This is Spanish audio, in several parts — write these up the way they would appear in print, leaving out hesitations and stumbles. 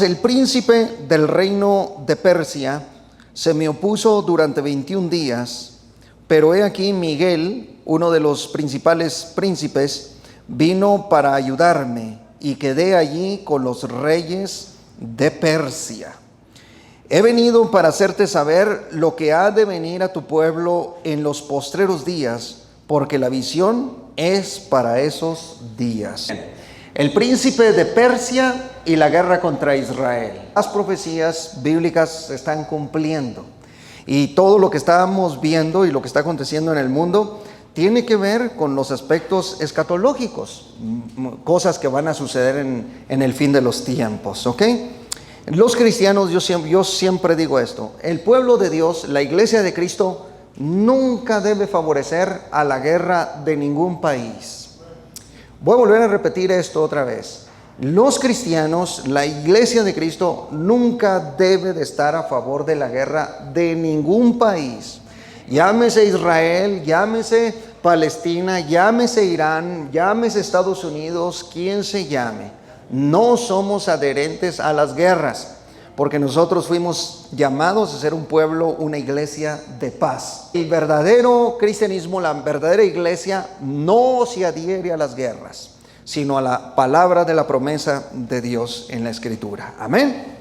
El príncipe del reino de Persia se me opuso durante 21 días, pero he aquí Miguel, uno de los principales príncipes, vino para ayudarme y quedé allí con los reyes de Persia. He venido para hacerte saber lo que ha de venir a tu pueblo en los postreros días, porque la visión es para esos días. El príncipe de Persia y la guerra contra Israel. Las profecías bíblicas se están cumpliendo y todo lo que estamos viendo y lo que está aconteciendo en el mundo tiene que ver con los aspectos escatológicos, cosas que van a suceder en el fin de los tiempos, ¿ok? Los cristianos, yo siempre digo esto: el pueblo de Dios, la iglesia de Cristo, nunca debe favorecer a la guerra de ningún país. Voy a volver a repetir esto otra vez. Los cristianos, la iglesia de Cristo, nunca debe de estar a favor de la guerra de ningún país. Llámese Israel, llámese Palestina, llámese Irán, llámese Estados Unidos, quien se llame. No somos adherentes a las guerras, porque nosotros fuimos llamados a ser un pueblo, una iglesia de paz. El verdadero cristianismo, la verdadera iglesia, no se adhiere a las guerras, sino a la palabra de la promesa de Dios en la Escritura. Amén.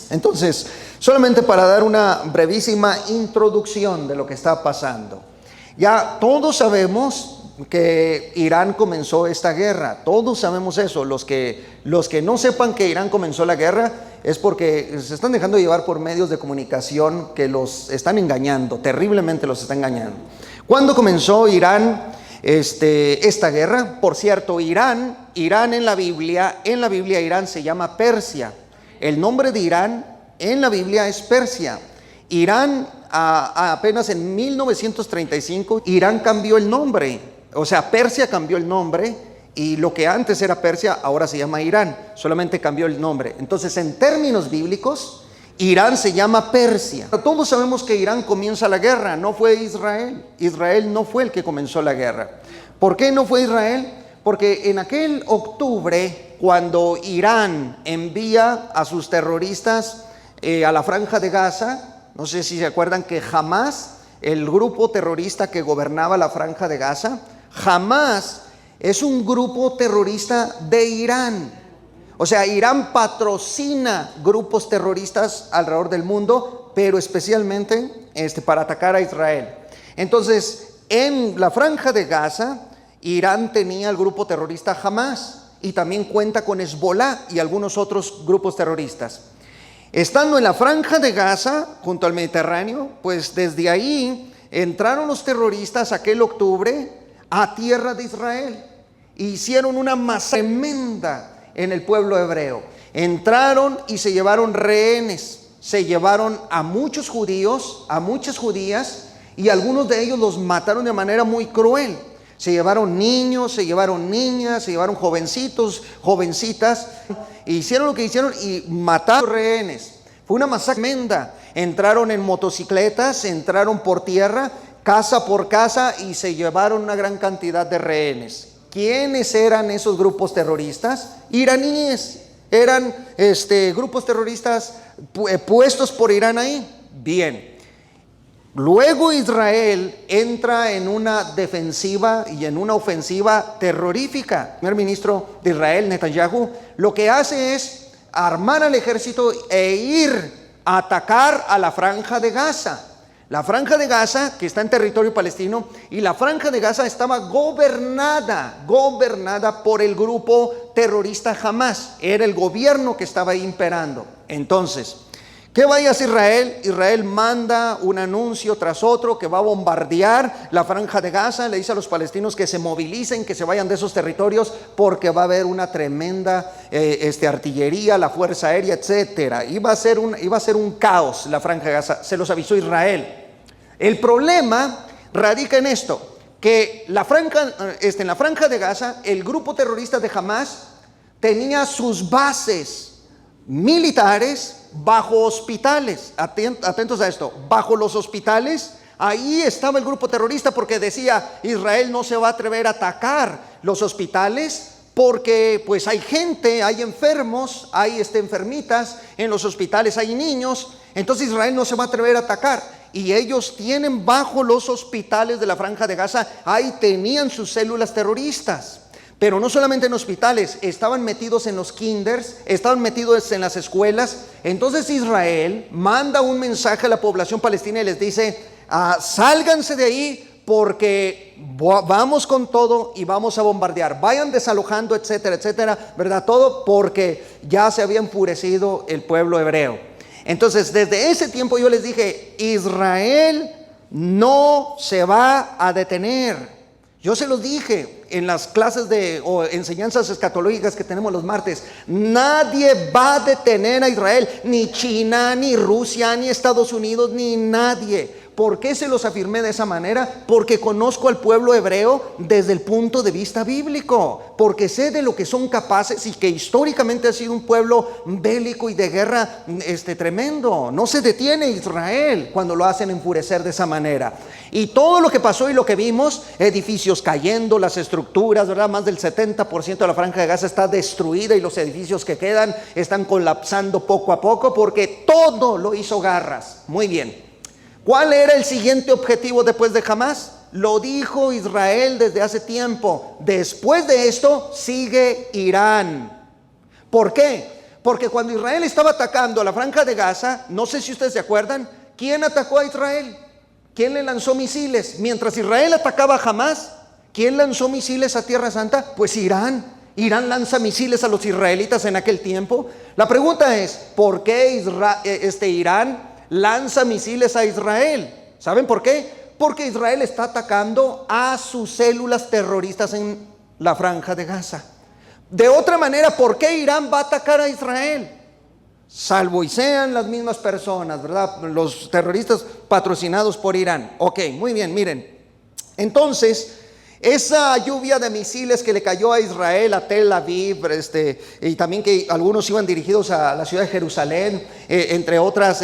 Entonces, solamente para dar una brevísima introducción de lo que está pasando. Ya todos sabemos que Irán comenzó esta guerra. Todos sabemos eso. Los que no sepan que Irán comenzó la guerra es porque se están dejando llevar por medios de comunicación que los están engañando, terriblemente los están engañando. ¿Cuándo comenzó Irán esta guerra? Por cierto, Irán en la Biblia Irán se llama Persia. El nombre de Irán en la Biblia es Persia. Irán apenas en 1935 Irán cambió el nombre. O sea, Persia cambió el nombre y lo que antes era Persia ahora se llama Irán. Solamente cambió el nombre. Entonces, en términos bíblicos, Irán se llama Persia. Todos sabemos que Irán comienza la guerra, no fue Israel. Israel no fue el que comenzó la guerra. ¿Por qué no fue Israel? Porque en aquel octubre, cuando Irán envía a sus terroristas a la Franja de Gaza, no sé si se acuerdan que Hamás, el grupo terrorista que gobernaba la Franja de Gaza, Hamás es un grupo terrorista de Irán. O sea, Irán patrocina grupos terroristas alrededor del mundo, pero especialmente para atacar a Israel. Entonces, en la Franja de Gaza, Irán tenía el grupo terrorista Hamás y también cuenta con Hezbollah y algunos otros grupos terroristas. Estando en la Franja de Gaza, junto al Mediterráneo, pues desde ahí entraron los terroristas aquel octubre a tierra de Israel. Hicieron una masacre tremenda en el pueblo hebreo. Entraron y se llevaron rehenes. Se llevaron a muchos judíos, a muchas judías, y algunos de ellos los mataron de manera muy cruel. Se llevaron niños, se llevaron niñas, se llevaron jovencitos, jovencitas. Hicieron lo que hicieron y mataron rehenes. Fue una masacre tremenda. Entraron en motocicletas, entraron por tierra, casa por casa, y se llevaron una gran cantidad de rehenes. ¿Quiénes eran esos grupos terroristas? Iraníes. Eran grupos terroristas puestos por Irán ahí. Bien. Luego Israel entra en una defensiva y en una ofensiva terrorífica. El primer ministro de Israel, Netanyahu, lo que hace es armar al ejército e ir a atacar a la Franja de Gaza. La Franja de Gaza, que está en territorio palestino, y la Franja de Gaza estaba gobernada por el grupo terrorista Hamás. Era el gobierno que estaba ahí imperando. Entonces, ¿qué vaya a hacer Israel? Israel manda un anuncio tras otro que va a bombardear la Franja de Gaza. Le dice a los palestinos que se movilicen, que se vayan de esos territorios, porque va a haber una tremenda artillería, la fuerza aérea, etcétera. Iba a ser un caos la Franja de Gaza. Se los avisó Israel. El problema radica en esto, que en la Franja de Gaza, el grupo terrorista de Hamás tenía sus bases militares bajo hospitales. Atentos a esto, bajo los hospitales. Ahí estaba el grupo terrorista, porque decía: Israel no se va a atrever a atacar los hospitales porque pues hay gente, hay enfermos, hay enfermitas, en los hospitales hay niños, entonces Israel no se va a atrever a atacar. Y ellos tienen bajo los hospitales de la Franja de Gaza, ahí tenían sus células terroristas. Pero no solamente en hospitales, estaban metidos en los kinders, estaban metidos en las escuelas. Entonces Israel manda un mensaje a la población palestina y les dice: sálganse de ahí porque vamos con todo y vamos a bombardear. Vayan desalojando, etcétera, etcétera, ¿verdad? Todo porque ya se había enfurecido el pueblo hebreo. Entonces desde ese tiempo yo les dije: Israel no se va a detener. Yo se los dije en las clases o enseñanzas escatológicas que tenemos los martes. Nadie va a detener a Israel, ni China, ni Rusia, ni Estados Unidos, ni nadie. ¿Por qué se los afirmé de esa manera? Porque conozco al pueblo hebreo desde el punto de vista bíblico, porque sé de lo que son capaces y que históricamente ha sido un pueblo bélico y de guerra tremendo. No se detiene Israel cuando lo hacen enfurecer de esa manera. Y todo lo que pasó y lo que vimos, edificios cayendo, las estructuras, ¿verdad? Más del 70% de la Franja de Gaza está destruida y los edificios que quedan están colapsando poco a poco porque todo lo hizo garras. Muy bien. ¿Cuál era el siguiente objetivo después de Hamás? Lo dijo Israel desde hace tiempo. Después de esto sigue Irán. ¿Por qué? Porque cuando Israel estaba atacando a la Franja de Gaza, no sé si ustedes se acuerdan, ¿quién atacó a Israel? ¿Quién le lanzó misiles? Mientras Israel atacaba a Hamás, ¿quién lanzó misiles a Tierra Santa? Pues Irán. Irán lanza misiles a los israelitas en aquel tiempo. La pregunta es, ¿por qué Irán lanza misiles a Israel? ¿Saben por qué? Porque Israel está atacando a sus células terroristas en la Franja de Gaza. De otra manera, ¿por qué Irán va a atacar a Israel? Salvo y sean las mismas personas, ¿verdad? Los terroristas patrocinados por Irán. Ok, muy bien, miren. Entonces, esa lluvia de misiles que le cayó a Israel, a Tel Aviv, y también que algunos iban dirigidos a la ciudad de Jerusalén, entre otras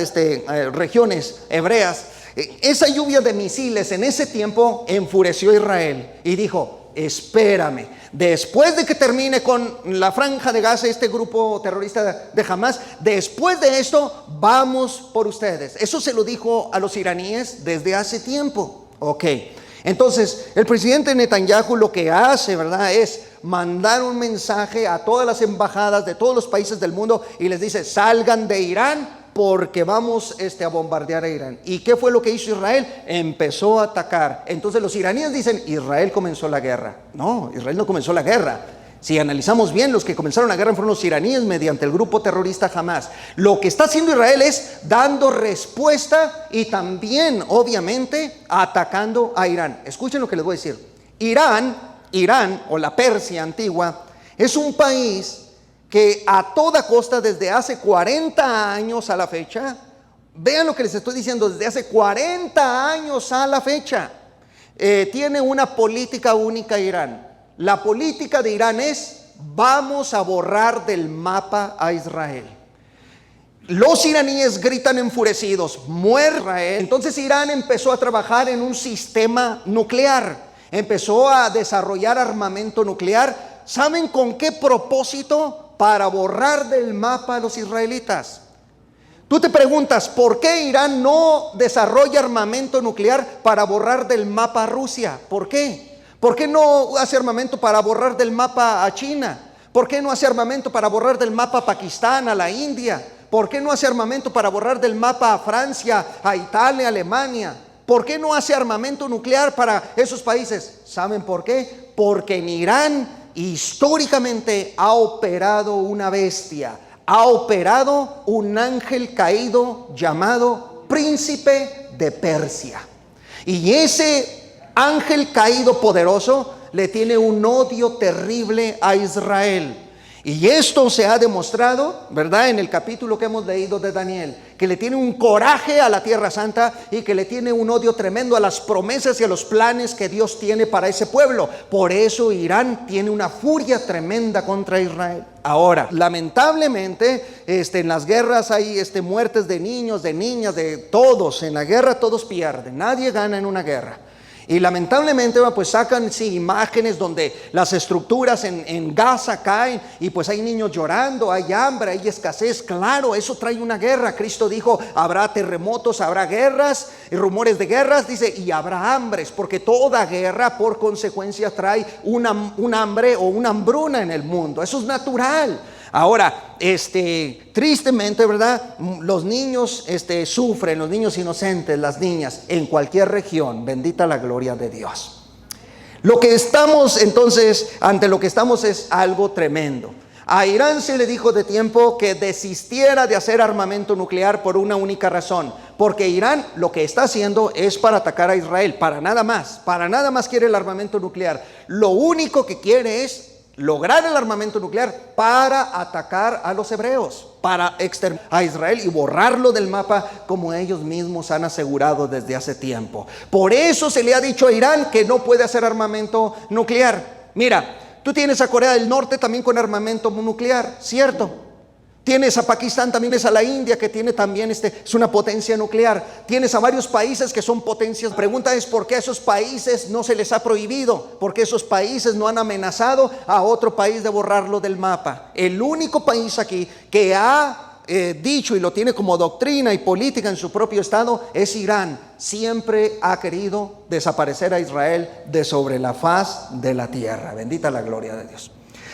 regiones hebreas, esa lluvia de misiles en ese tiempo enfureció a Israel y dijo: espérame, después de que termine con la Franja de Gaza, este grupo terrorista de Hamás, después de esto vamos por ustedes. Eso se lo dijo a los iraníes desde hace tiempo. Ok. Entonces, el presidente Netanyahu lo que hace, ¿verdad?, es mandar un mensaje a todas las embajadas de todos los países del mundo y les dice: salgan de Irán porque vamos a bombardear a Irán. ¿Y qué fue lo que hizo Israel? Empezó a atacar. Entonces los iraníes dicen: Israel comenzó la guerra. No, Israel no comenzó la guerra. Si analizamos bien, los que comenzaron la guerra fueron los iraníes mediante el grupo terrorista Hamás. Lo que está haciendo Israel es dando respuesta y también, obviamente, atacando a Irán. Escuchen lo que les voy a decir. Irán o la Persia antigua es un país que a toda costa desde hace 40 años a la fecha, vean lo que les estoy diciendo, desde hace 40 años a la fecha, tiene una política única Irán. La política de Irán es: vamos a borrar del mapa a Israel. Los iraníes gritan enfurecidos: muere Israel. Entonces Irán empezó a trabajar en un sistema nuclear, empezó a desarrollar armamento nuclear. ¿Saben con qué propósito? Para borrar del mapa a los israelitas. Tú te preguntas: ¿por qué Irán no desarrolla armamento nuclear para borrar del mapa a Rusia? ¿Por qué? ¿Por qué no hace armamento para borrar del mapa a China? ¿Por qué no hace armamento para borrar del mapa a Pakistán, a la India? ¿Por qué no hace armamento para borrar del mapa a Francia, a Italia, a Alemania? ¿Por qué no hace armamento nuclear para esos países? ¿Saben por qué? Porque en Irán históricamente ha operado una bestia, ha operado un ángel caído llamado Príncipe de Persia. Y ese ángel caído poderoso le tiene un odio terrible a Israel. Y esto se ha demostrado, ¿verdad?, en el capítulo que hemos leído de Daniel, que le tiene un coraje a la Tierra Santa y que le tiene un odio tremendo a las promesas y a los planes que Dios tiene para ese pueblo. Por eso Irán tiene una furia tremenda contra Israel. Ahora, lamentablemente, en las guerras hay muertes de niños, de niñas, de todos. En la guerra todos pierden, nadie gana en una guerra. Y lamentablemente pues sacan imágenes donde las estructuras en Gaza caen y pues hay niños llorando, hay hambre, hay escasez. Claro, eso trae una guerra. Cristo dijo, habrá terremotos, habrá guerras y rumores de guerras, dice, y habrá hambres, porque toda guerra por consecuencia trae un hambre o una hambruna en el mundo. Eso es natural. Ahora, tristemente, ¿verdad? Los niños sufren, los niños inocentes, las niñas, en cualquier región. Bendita la gloria de Dios. Lo que estamos entonces, ante lo que estamos es algo tremendo. A Irán se le dijo de tiempo que desistiera de hacer armamento nuclear por una única razón. Porque Irán lo que está haciendo es para atacar a Israel, para nada más quiere el armamento nuclear. Lo único que quiere es lograr el armamento nuclear para atacar a los hebreos, para exterminar a Israel y borrarlo del mapa, como ellos mismos han asegurado desde hace tiempo. Por eso se le ha dicho a Irán que no puede hacer armamento nuclear. Mira, tú tienes a Corea del Norte también con armamento nuclear, ¿cierto? Tienes a Pakistán, también tienes a la India, que tiene también es una potencia nuclear. Tienes a varios países que son potencias. La pregunta es, ¿por qué a esos países no se les ha prohibido? ¿Por qué esos países no han amenazado a otro país de borrarlo del mapa? El único país aquí que ha dicho y lo tiene como doctrina y política en su propio estado es Irán. Siempre ha querido desaparecer a Israel de sobre la faz de la tierra. Bendita la gloria de Dios.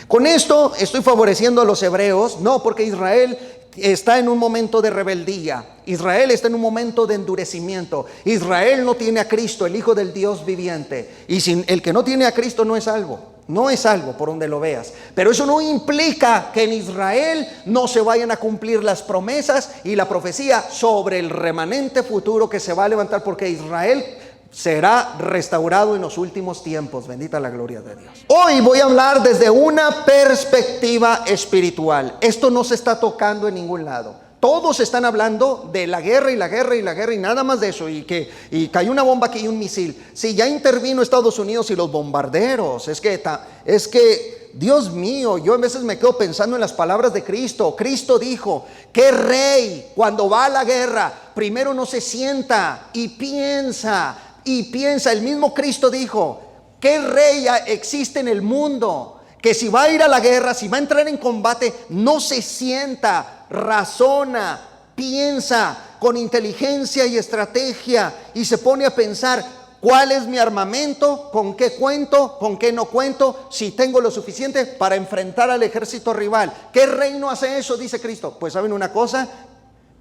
Con esto estoy favoreciendo a los hebreos, no, porque Israel está en un momento de rebeldía. Israel está en un momento de endurecimiento. Israel no tiene a Cristo, el Hijo del Dios viviente. Y sin el que no tiene a Cristo no es salvo. No es salvo por donde lo veas. Pero eso no implica que en Israel no se vayan a cumplir las promesas y la profecía sobre el remanente futuro que se va a levantar, porque Israel será restaurado en los últimos tiempos. Bendita la gloria de Dios. Hoy voy a hablar desde una perspectiva espiritual. Esto no se está tocando en ningún lado. Todos están hablando de la guerra y la guerra y la guerra y nada más de eso. Y cayó una bomba aquí y un misil. Sí, ya intervino Estados Unidos y los bombarderos. Es que Dios mío, yo a veces me quedo pensando en las palabras de Cristo. Cristo dijo, ¿qué rey cuando va a la guerra primero no se sienta y piensa? El mismo Cristo dijo, ¿qué rey existe en el mundo que si va a ir a la guerra, si va a entrar en combate, no se sienta, razona, piensa con inteligencia y estrategia y se pone a pensar, ¿cuál es mi armamento? ¿Con qué cuento? ¿Con qué no cuento? Si tengo lo suficiente para enfrentar al ejército rival. ¿Qué reino hace eso? Dice Cristo. Pues ¿saben una cosa?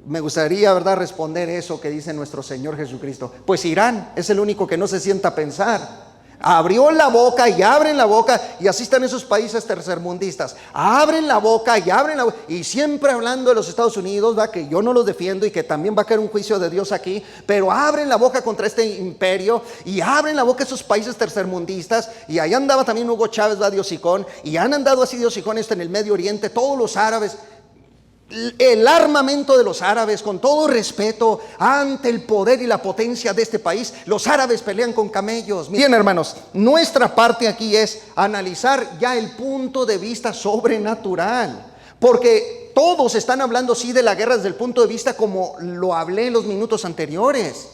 Me gustaría, ¿verdad?, responder eso que dice nuestro Señor Jesucristo. Pues Irán es el único que no se sienta a pensar. Abrió la boca y abren la boca, y así están esos países tercermundistas. Abren la boca y abren la boca, y siempre hablando de los Estados Unidos, ¿verdad?, que yo no los defiendo y que también va a caer un juicio de Dios aquí, pero abren la boca contra este imperio y abren la boca esos países tercermundistas. Y ahí andaba también Hugo Chávez, ¿verdad?, de hocicón, y han andado así de hocicón en el Medio Oriente, todos los árabes. El armamento de los árabes, con todo respeto ante el poder y la potencia de este país, los árabes pelean con camellos. Bien, hermanos, nuestra parte aquí es analizar ya el punto de vista sobrenatural, porque todos están hablando sí de la guerra desde el punto de vista como lo hablé en los minutos anteriores,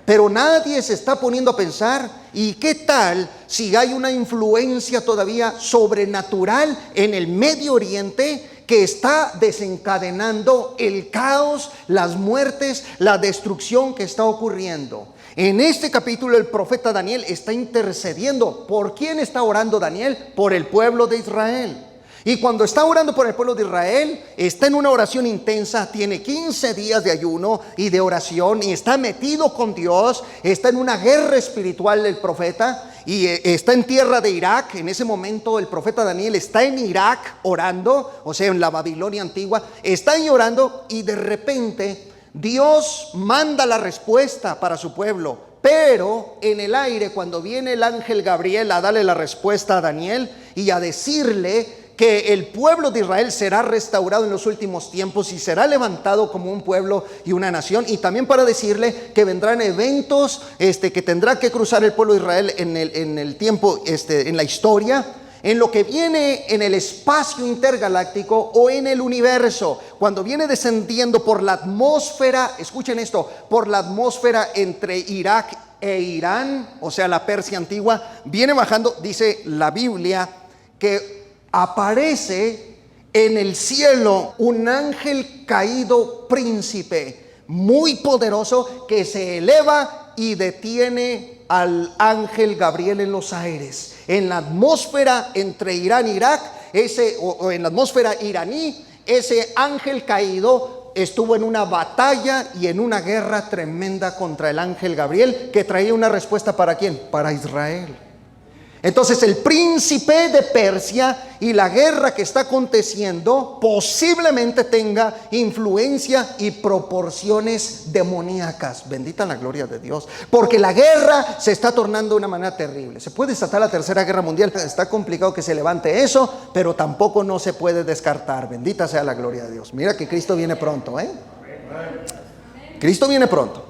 pero nadie se está poniendo a pensar, ¿y qué tal si hay una influencia todavía sobrenatural en el Medio Oriente que está desencadenando el caos, las muertes, la destrucción que está ocurriendo? En este capítulo el profeta Daniel está intercediendo. ¿Por quién está orando Daniel? Por el pueblo de Israel. Y cuando está orando por el pueblo de Israel, está en una oración intensa, tiene 15 días de ayuno y de oración, y está metido con Dios, está en una guerra espiritual el profeta, y está en tierra de Irak. En ese momento el profeta Daniel está en Irak orando, o sea, en la Babilonia antigua, está ahí orando, y de repente Dios manda la respuesta para su pueblo. Pero en el aire, cuando viene el ángel Gabriel a darle la respuesta a Daniel y a decirle que el pueblo de Israel será restaurado en los últimos tiempos y será levantado como un pueblo y una nación, y también para decirle que vendrán eventos que tendrá que cruzar el pueblo de Israel en el tiempo, en la historia, en lo que viene en el espacio intergaláctico o en el universo, cuando viene descendiendo por la atmósfera, escuchen esto, por la atmósfera entre Irak e Irán, o sea la Persia antigua, viene bajando. Dice la Biblia que aparece en el cielo un ángel caído príncipe muy poderoso que se eleva y detiene al ángel Gabriel en los aires. En la atmósfera entre Irán e Irak, o en la atmósfera iraní, ese ángel caído estuvo en una batalla y en una guerra tremenda contra el ángel Gabriel, que traía una respuesta ¿para quién? Para Israel. Entonces el príncipe de Persia y la guerra que está aconteciendo posiblemente tenga influencia y proporciones demoníacas. Bendita la gloria de Dios, porque la guerra se está tornando de una manera terrible. Se puede desatar la tercera guerra mundial, está complicado que se levante eso, pero tampoco no se puede descartar. Bendita sea la gloria de Dios. Mira que Cristo viene pronto, Cristo viene pronto.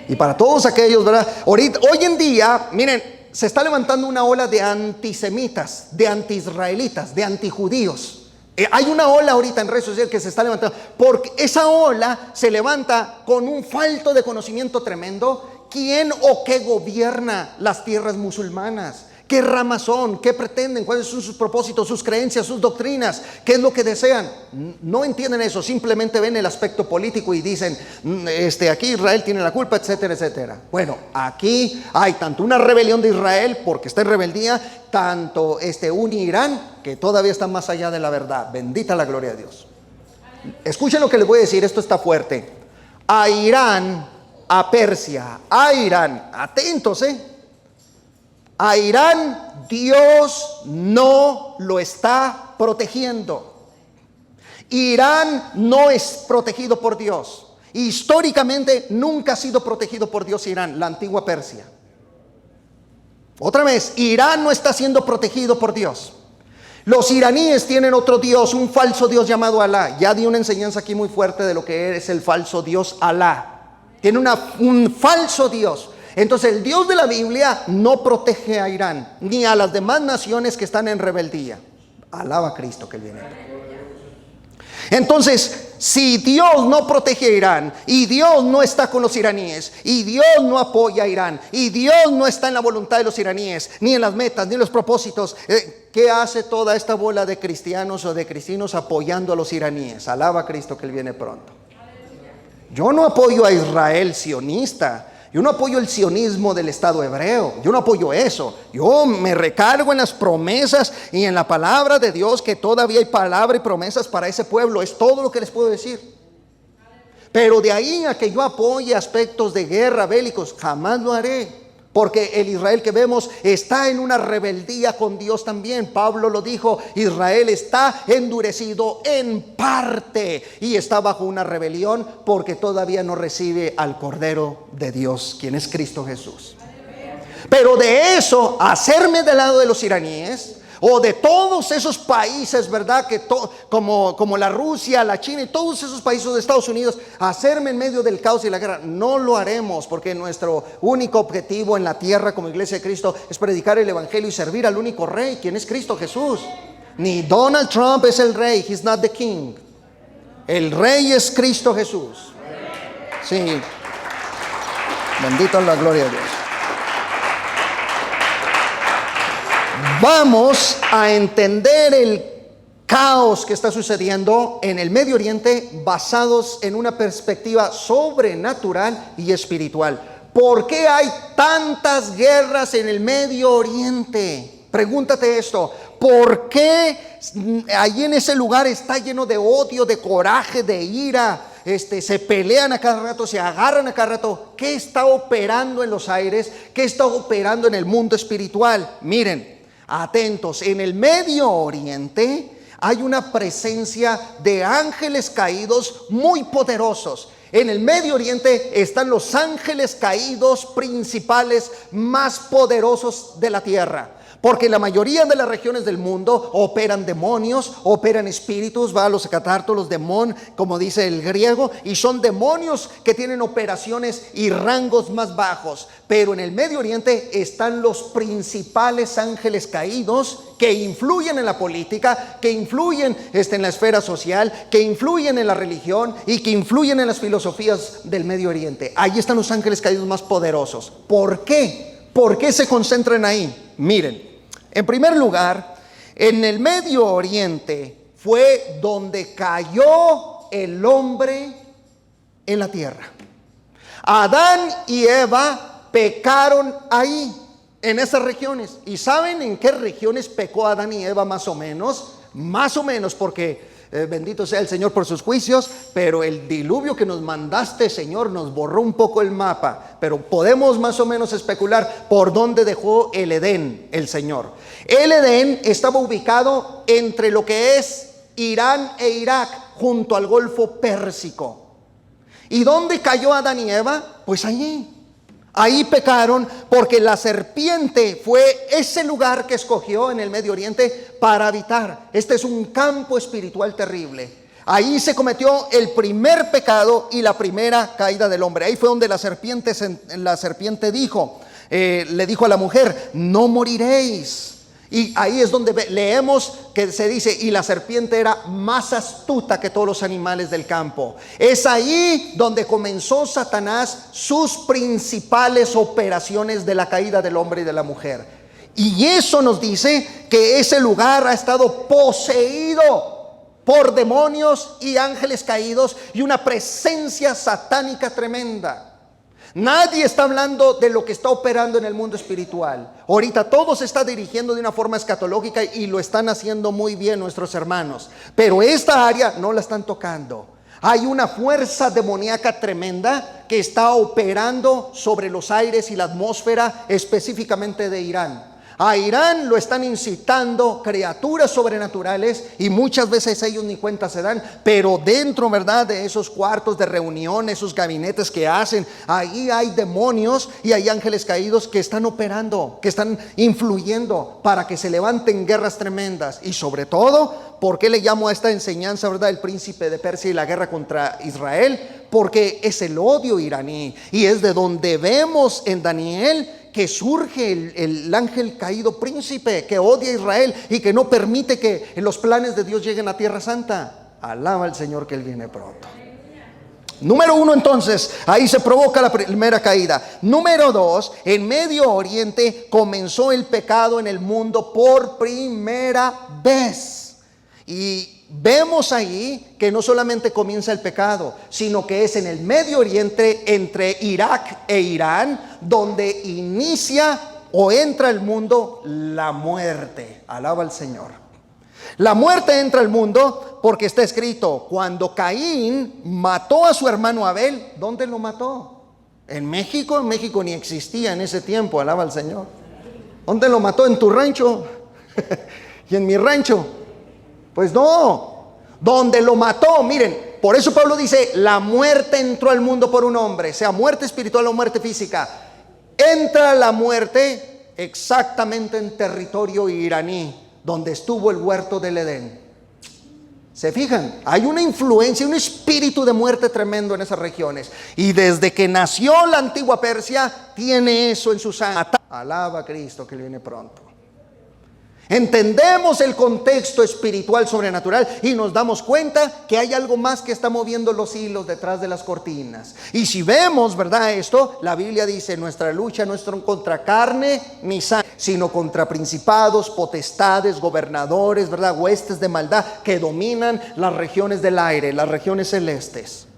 Y para todos aquellos, ¿verdad? Hoy en día, miren, se está levantando una ola de antisemitas, de antiisraelitas, de antijudíos. Hay una ola ahorita en redes sociales que se está levantando, porque esa ola se levanta con un falto de conocimiento tremendo. ¿Quién o qué gobierna las tierras musulmanas? ¿Qué ramas son? ¿Qué pretenden? ¿Cuáles son sus propósitos, sus creencias, sus doctrinas? ¿Qué es lo que desean? No entienden eso, simplemente ven el aspecto político y dicen, aquí Israel tiene la culpa, etcétera, etcétera. Bueno, aquí hay tanto una rebelión de Israel, porque está en rebeldía, tanto un Irán, que todavía está más allá de la verdad. Bendita la gloria de Dios. Escuchen lo que les voy a decir, esto está fuerte. A Irán, a Persia, a Irán, atentos, a Irán Dios no lo está protegiendo. Irán no es protegido por Dios. Históricamente nunca ha sido protegido por Dios Irán, la antigua Persia. Otra vez, Irán no está siendo protegido por Dios. Los iraníes tienen otro Dios, un falso Dios llamado Alá. Ya di una enseñanza aquí muy fuerte de lo que es el falso Dios Alá. Tiene un falso Dios. Entonces el Dios de la Biblia no protege a Irán ni a las demás naciones que están en rebeldía. Alaba a Cristo que Él viene. Entonces, si Dios no protege a Irán, y Dios no está con los iraníes, y Dios no apoya a Irán, y Dios no está en la voluntad de los iraníes, ni en las metas, ni en los propósitos, ¿qué hace toda esta bola de cristianos o de cristianos apoyando a los iraníes? Alaba a Cristo que Él viene pronto. Yo no apoyo a Israel sionista. Yo no apoyo el sionismo del Estado hebreo. Yo no apoyo eso. Yo me recargo en las promesas y en la palabra de Dios, que todavía hay palabra y promesas para ese pueblo. Es todo lo que les puedo decir. Pero de ahí a que yo apoye aspectos de guerra bélicos, jamás lo haré. Porque el Israel que vemos está en una rebeldía con Dios también. Pablo lo dijo, Israel está endurecido en parte y está bajo una rebelión porque todavía no recibe al Cordero de Dios, quien es Cristo Jesús. Pero de eso, hacerme del lado de los iraníes o de todos esos países, ¿verdad? Como la Rusia, la China y todos esos países de Estados Unidos, hacerme en medio del caos y la guerra, no lo haremos, porque nuestro único objetivo en la tierra como Iglesia de Cristo es predicar el Evangelio y servir al único Rey, quien es Cristo Jesús. Ni Donald Trump es el Rey, he's not the king. El Rey es Cristo Jesús. Sí. Bendito la gloria de Dios. Vamos a entender el caos que está sucediendo en el Medio Oriente basados en una perspectiva sobrenatural y espiritual. ¿Por qué hay tantas guerras en el Medio Oriente? Pregúntate esto. ¿Por qué allí en ese lugar está lleno de odio, de coraje, de ira? Se pelean a cada rato, se agarran a cada rato. ¿Qué está operando en los aires? ¿Qué está operando en el mundo espiritual? Miren. Atentos, en el Medio Oriente hay una presencia de ángeles caídos muy poderosos. En el Medio Oriente están los ángeles caídos principales más poderosos de la tierra. Porque la mayoría de las regiones del mundo operan demonios, operan espíritus, los catartos, los demonios, como dice el griego, y son demonios que tienen operaciones y rangos más bajos. Pero en el Medio Oriente están los principales ángeles caídos que influyen en la política, que influyen en la esfera social, que influyen en la religión y que influyen en las filosofías del Medio Oriente. Ahí están los ángeles caídos más poderosos. ¿Por qué? ¿Por qué se concentran ahí? Miren. En primer lugar, en el Medio Oriente fue donde cayó el hombre en la tierra. Adán y Eva pecaron ahí, en esas regiones. ¿Y saben en qué regiones pecó Adán y Eva más o menos? Más o menos, porque bendito sea el Señor por sus juicios, pero el diluvio que nos mandaste, Señor, nos borró un poco el mapa. Pero podemos más o menos especular por dónde dejó el Edén el Señor. El Edén estaba ubicado entre lo que es Irán e Irak, junto al Golfo Pérsico. ¿Y dónde cayó Adán y Eva? Pues allí. Ahí pecaron porque la serpiente fue ese lugar que escogió en el Medio Oriente para habitar. Este es un campo espiritual terrible. Ahí se cometió el primer pecado y la primera caída del hombre. Ahí fue donde la serpiente dijo, le dijo a la mujer, no moriréis. Y ahí es donde leemos que se dice, y la serpiente era más astuta que todos los animales del campo. Es ahí donde comenzó Satanás sus principales operaciones de la caída del hombre y de la mujer. Y eso nos dice que ese lugar ha estado poseído por demonios y ángeles caídos y una presencia satánica tremenda. Nadie está hablando de lo que está operando en el mundo espiritual. Ahorita todo se está dirigiendo de una forma escatológica y lo están haciendo muy bien nuestros hermanos. Pero esta área no la están tocando. Hay una fuerza demoníaca tremenda que está operando sobre los aires y la atmósfera, específicamente de Irán. A Irán lo están incitando criaturas sobrenaturales y muchas veces ellos ni cuenta se dan, pero dentro, ¿verdad?, de esos cuartos de reunión, esos gabinetes que hacen, ahí hay demonios y hay ángeles caídos que están operando, que están influyendo para que se levanten guerras tremendas. Y sobre todo, ¿por qué le llamo a esta enseñanza, verdad, el príncipe de Persia y la guerra contra Israel? Porque es el odio iraní y es de donde vemos en Daniel que surge el ángel caído príncipe que odia a Israel y que no permite que los planes de Dios lleguen a Tierra Santa. Alaba al Señor que Él viene pronto. Número 1, entonces, ahí se provoca la primera caída. Número 2, en Medio Oriente comenzó el pecado en el mundo por primera vez. Y vemos ahí que no solamente comienza el pecado, sino que es en el Medio Oriente, entre Irak e Irán, donde inicia o entra al mundo la muerte. Alaba al Señor. La muerte entra al mundo porque está escrito, cuando Caín mató a su hermano Abel, ¿dónde lo mató? ¿En México? En México ni existía en ese tiempo, alaba al Señor. ¿Dónde lo mató? ¿En tu rancho? ¿Y en mi rancho? Pues no, donde lo mató, miren, por eso Pablo dice, la muerte entró al mundo por un hombre, sea muerte espiritual o muerte física. Entra la muerte exactamente en territorio iraní, donde estuvo el huerto del Edén. ¿Se fijan? Hay una influencia, un espíritu de muerte tremendo en esas regiones. Y desde que nació la antigua Persia, tiene eso en su sangre. Alaba a Cristo que Él viene pronto. Entendemos el contexto espiritual sobrenatural y nos damos cuenta que hay algo más que está moviendo los hilos detrás de las cortinas. Y si vemos, ¿verdad?, esto, la Biblia dice, nuestra lucha no es contra carne ni sangre, sino contra principados, potestades, gobernadores, ¿verdad?, huestes de maldad que dominan las regiones del aire, las regiones celestes.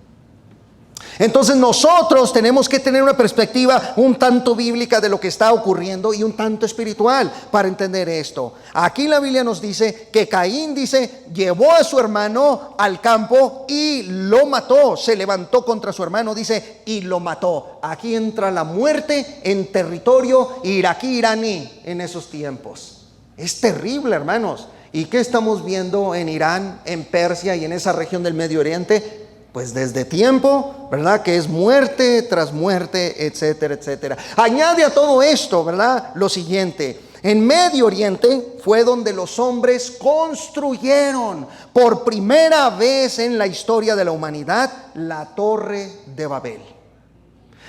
Entonces nosotros tenemos que tener una perspectiva un tanto bíblica de lo que está ocurriendo y un tanto espiritual para entender esto. Aquí la Biblia nos dice que Caín, dice, llevó a su hermano al campo y lo mató. Se levantó contra su hermano, dice, y lo mató. Aquí entra la muerte en territorio iraquí-iraní en esos tiempos. Es terrible, hermanos. ¿Y qué estamos viendo en Irán, en Persia y en esa región del Medio Oriente? Pues desde tiempo, ¿verdad?, que es muerte tras muerte, etcétera, etcétera. Añade a todo esto, ¿verdad?, lo siguiente. En Medio Oriente fue donde los hombres construyeron por primera vez en la historia de la humanidad la Torre de Babel.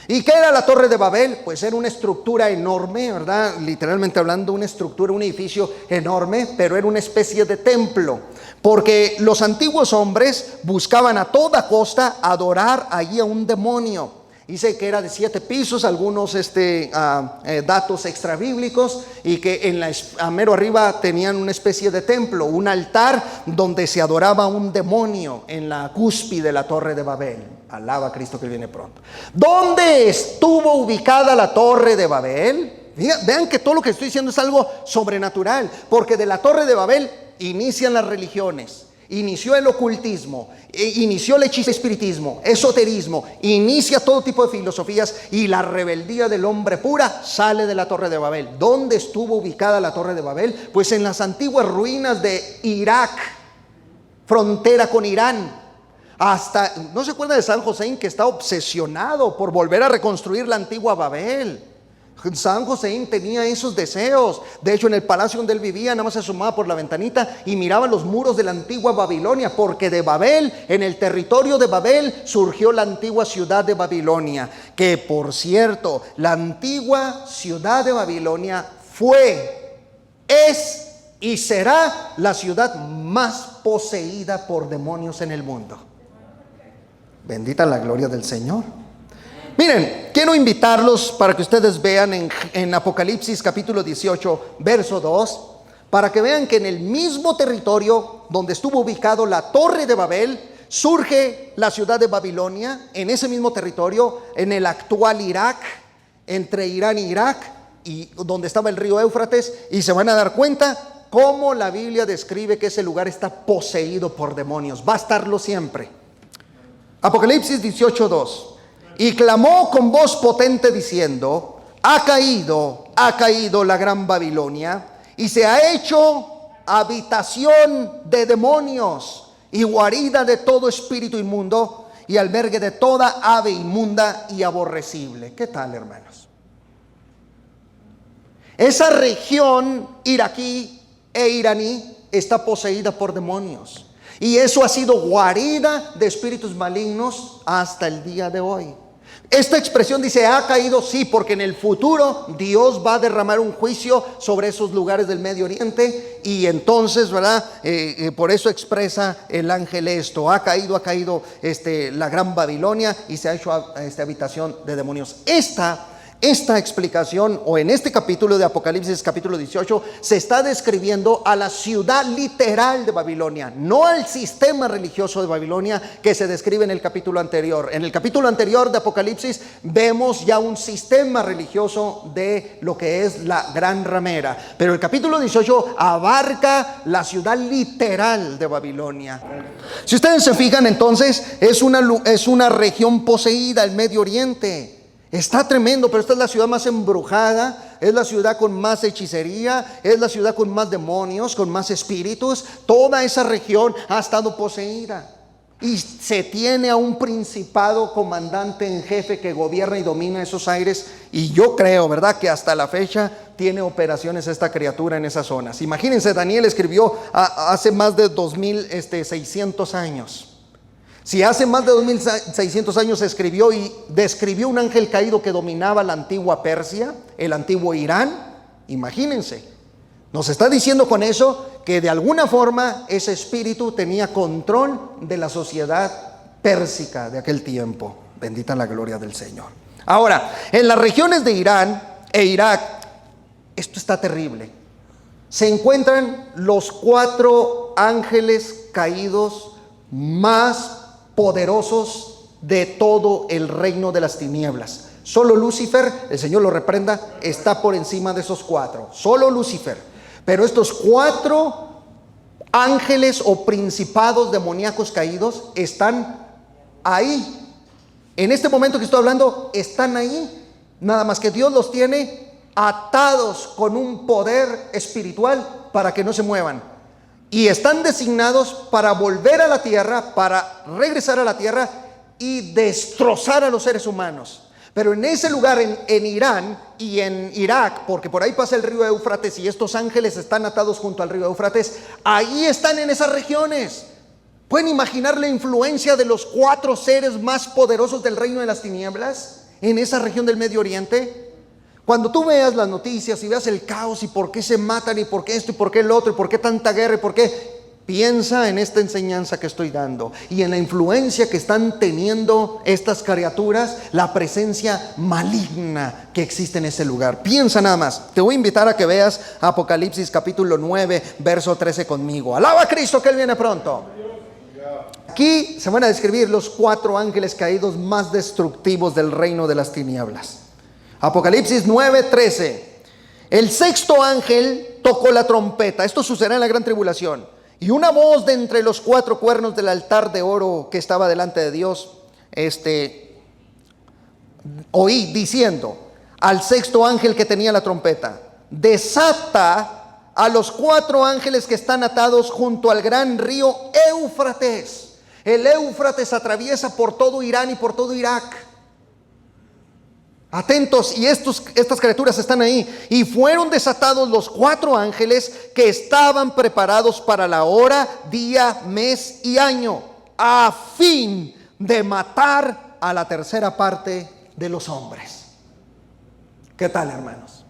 ¿Y qué era la Torre de Babel? Pues era una estructura enorme, ¿verdad? Literalmente hablando, una estructura, un edificio enorme, pero era una especie de templo. Porque los antiguos hombres buscaban a toda costa adorar allí a un demonio. Dice que era de 7 pisos, algunos datos extrabíblicos, y que a mero arriba tenían una especie de templo, un altar donde se adoraba a un demonio en la cúspide de la Torre de Babel. Alaba a Cristo que viene pronto. ¿Dónde estuvo ubicada la Torre de Babel? Vean que todo lo que estoy diciendo es algo sobrenatural, porque de la Torre de Babel inician las religiones. Inició el ocultismo, inició el espiritismo, esoterismo, inicia todo tipo de filosofías, y la rebeldía del hombre pura sale de la Torre de Babel. ¿Dónde estuvo ubicada la Torre de Babel? Pues en las antiguas ruinas de Irak, frontera con Irán. ¿No se acuerda de San Hussein, que está obsesionado por volver a reconstruir la antigua Babel? San Hussein tenía esos deseos. De hecho, en el palacio donde él vivía, nada más se asomaba por la ventanita y miraba los muros de la antigua Babilonia, porque de Babel, en el territorio de Babel, surgió la antigua ciudad de Babilonia. Que, por cierto, la antigua ciudad de Babilonia fue, es y será la ciudad más poseída por demonios en el mundo. Bendita la gloria del Señor. Miren, quiero invitarlos para que ustedes vean en Apocalipsis capítulo 18, verso 2, para que vean que en el mismo territorio donde estuvo ubicado la Torre de Babel, surge la ciudad de Babilonia, en ese mismo territorio, en el actual Irak, entre Irán e Irak, y donde estaba el río Éufrates, y se van a dar cuenta cómo la Biblia describe que ese lugar está poseído por demonios. Va a estarlo siempre. Apocalipsis 18, 2. Y clamó con voz potente diciendo: ha caído la gran Babilonia, y se ha hecho habitación de demonios y guarida de todo espíritu inmundo y albergue de toda ave inmunda y aborrecible. ¿Qué tal, hermanos? Esa región iraquí e iraní está poseída por demonios, y eso ha sido guarida de espíritus malignos hasta el día de hoy. Esta expresión dice ha caído, sí, porque en el futuro Dios va a derramar un juicio sobre esos lugares del Medio Oriente, y entonces, ¿verdad? Por eso expresa el ángel esto: ha caído la gran Babilonia y se ha hecho habitación de demonios. Esta explicación, o en este capítulo de Apocalipsis, capítulo 18, se está describiendo a la ciudad literal de Babilonia, no al sistema religioso de Babilonia que se describe en el capítulo anterior. En el capítulo anterior de Apocalipsis vemos ya un sistema religioso de lo que es la gran ramera, pero el capítulo 18 abarca la ciudad literal de Babilonia. Si ustedes se fijan, entonces es una región poseída, el Medio Oriente. Está tremendo, pero esta es la ciudad más embrujada, es la ciudad con más hechicería, es la ciudad con más demonios, con más espíritus. Toda esa región ha estado poseída, y se tiene a un principado comandante en jefe que gobierna y domina esos aires, y yo creo, ¿verdad?, que hasta la fecha tiene operaciones esta criatura en esas zonas. Imagínense, Daniel escribió hace más de 2600 años. Si hace más de 2600 años escribió y describió un ángel caído que dominaba la antigua Persia, el antiguo Irán, imagínense. Nos está diciendo con eso que de alguna forma ese espíritu tenía control de la sociedad pérsica de aquel tiempo. Bendita la gloria del Señor. Ahora, en las regiones de Irán e Irak, esto está terrible. Se encuentran los 4 ángeles caídos más poderosos de todo el reino de las tinieblas. Solo Lucifer, el Señor lo reprenda, está por encima de esos 4. Solo Lucifer. Pero estos 4 ángeles o principados demoníacos caídos están ahí. En este momento que estoy hablando, están ahí. Nada más que Dios los tiene atados con un poder espiritual para que no se muevan. Y están designados para volver a la tierra, para regresar a la tierra y destrozar a los seres humanos. Pero en ese lugar, en Irán y en Irak, porque por ahí pasa el río Éufrates y estos ángeles están atados junto al río Éufrates, ahí están en esas regiones. ¿Pueden imaginar la influencia de los 4 seres más poderosos del reino de las tinieblas en esa región del Medio Oriente? Cuando tú veas las noticias y veas el caos y por qué se matan y por qué esto y por qué el otro y por qué tanta guerra y por qué, piensa en esta enseñanza que estoy dando y en la influencia que están teniendo estas criaturas, la presencia maligna que existe en ese lugar. Piensa nada más. Te voy a invitar a que veas Apocalipsis capítulo 9, verso 13 conmigo. Alaba a Cristo que Él viene pronto. Aquí se van a describir los 4 ángeles caídos más destructivos del reino de las tinieblas. Apocalipsis 9:13. El 6.º ángel tocó la trompeta. Esto sucederá en la gran tribulación. Y una voz de entre los 4 cuernos del altar de oro que estaba delante de Dios, oí diciendo al 6.º ángel que tenía la trompeta: desata a los 4 ángeles que están atados junto al gran río Éufrates. El Éufrates atraviesa por todo Irán y por todo Irak. Atentos, y estas criaturas están ahí. Y fueron desatados los 4 ángeles que estaban preparados para la hora, día, mes y año, a fin de matar a la tercera parte de los hombres. ¿Qué tal, hermanos?